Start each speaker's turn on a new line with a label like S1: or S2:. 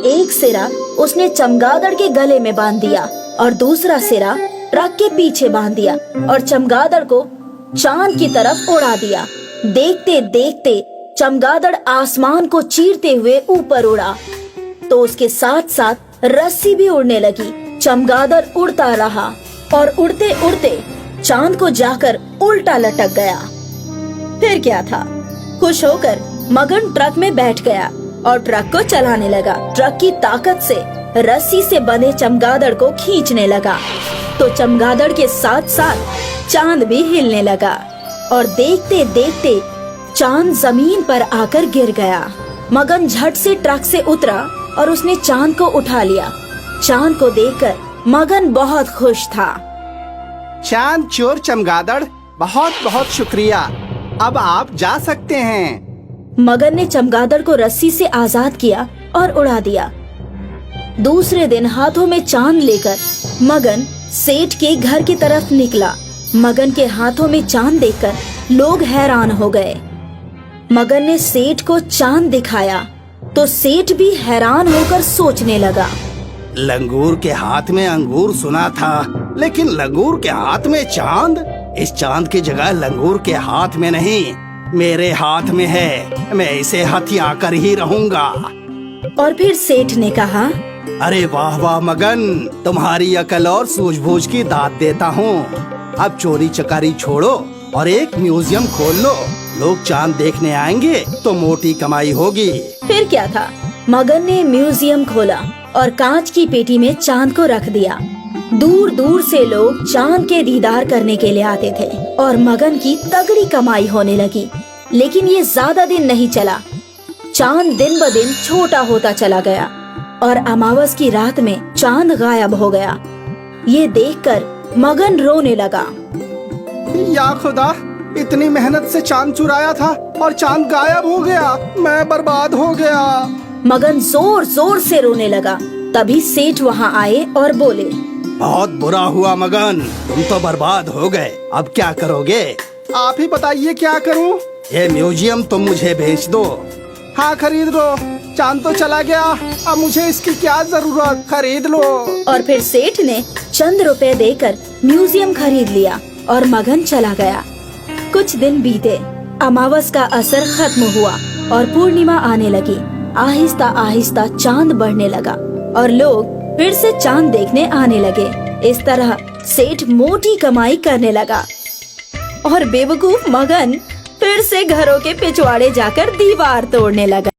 S1: एक सिरा उसने चमगादड़ के गले में बांध दिया और दूसरा सिरा ट्रक के पीछे बांध दिया और चमगादड़ को चांद की तरफ उड़ा दिया। देखते देखते चमगादड़ आसमान को चीरते हुए ऊपर उड़ा, तो उसके साथ साथ रस्सी भी उड़ने लगी। चमगादड़ उड़ता रहा और उड़ते उड़ते चांद को जाकर उल्टा लटक गया। फिर क्या था, खुश होकर मगन ट्रक में बैठ गया और ट्रक को चलाने लगा। ट्रक की ताकत से रस्सी से बंधे चमगादड़ को खींचने लगा, तो चमगादड़ के साथ साथ चांद भी हिलने लगा और देखते देखते चांद जमीन पर आकर गिर गया। मगन झट से ट्रक से उतरा और उसने चांद को उठा लिया। चांद को देखकर मगन बहुत खुश था।
S2: चांद चोर चमगादड़, बहुत बहुत शुक्रिया। अब आप जा सकते हैं।
S1: मगन ने चमगादड़ को रस्सी से आजाद किया और उड़ा दिया। दूसरे दिन हाथों में चांद लेकर मगन सेठ के घर की तरफ निकला। मगन के हाथों में चांद देखकर लोग हैरान हो गए। मगन ने सेठ को चांद दिखाया तो सेठ भी हैरान होकर सोचने लगा।
S2: लंगूर के हाथ में अंगूर सुना था, लेकिन लंगूर के हाथ में चांद? इस चांद की जगह लंगूर के हाथ में नहीं, मेरे हाथ में है। मैं इसे हथिया कर ही रहूंगा।
S1: और फिर सेठ ने कहा,
S2: अरे वाह वाह मगन, तुम्हारी अकल और सूझबूझ की दाद देता हूँ। अब चोरी चकारी छोड़ो और एक म्यूजियम खोल लो। लोग चांद देखने आएंगे तो मोटी कमाई होगी।
S1: फिर क्या था, मगन ने म्यूजियम खोला और कांच की पेटी में चांद को रख दिया। दूर दूर से लोग चांद के दीदार करने के लिए आते थे और मगन की तगड़ी कमाई होने लगी। लेकिन ये ज्यादा दिन नहीं चला। चांद दिन ब दिन छोटा होता चला गया और अमावस की रात में चांद गायब हो गया। ये देखकर मगन रोने लगा।
S2: या खुदा, इतनी मेहनत से चांद चुराया था और चांद गायब हो गया। मैं बर्बाद हो गया।
S1: मगन जोर जोर से रोने लगा। तभी सेठ वहाँ आए और बोले,
S2: बहुत बुरा हुआ मगन, तुम तो बर्बाद हो गए। अब क्या करोगे? आप ही बताइए क्या करूं? ये म्यूजियम तुम मुझे बेच दो। हाँ खरीद लो, चांद तो चला गया, अब मुझे इसकी क्या जरूरत, खरीद लो।
S1: और फिर सेठ ने चंद रुपए देकर म्यूजियम खरीद लिया और मगन चला गया। कुछ दिन बीते, अमावस का असर खत्म हुआ और पूर्णिमा आने लगी। आहिस्ता आहिस्ता चांद बढ़ने लगा और लोग फिर से चांद देखने आने लगे। इस तरह सेठ मोटी कमाई करने लगा और बेवकूफ मगन फिर से घरों के पिछवाड़े जाकर दीवार तोड़ने लगा।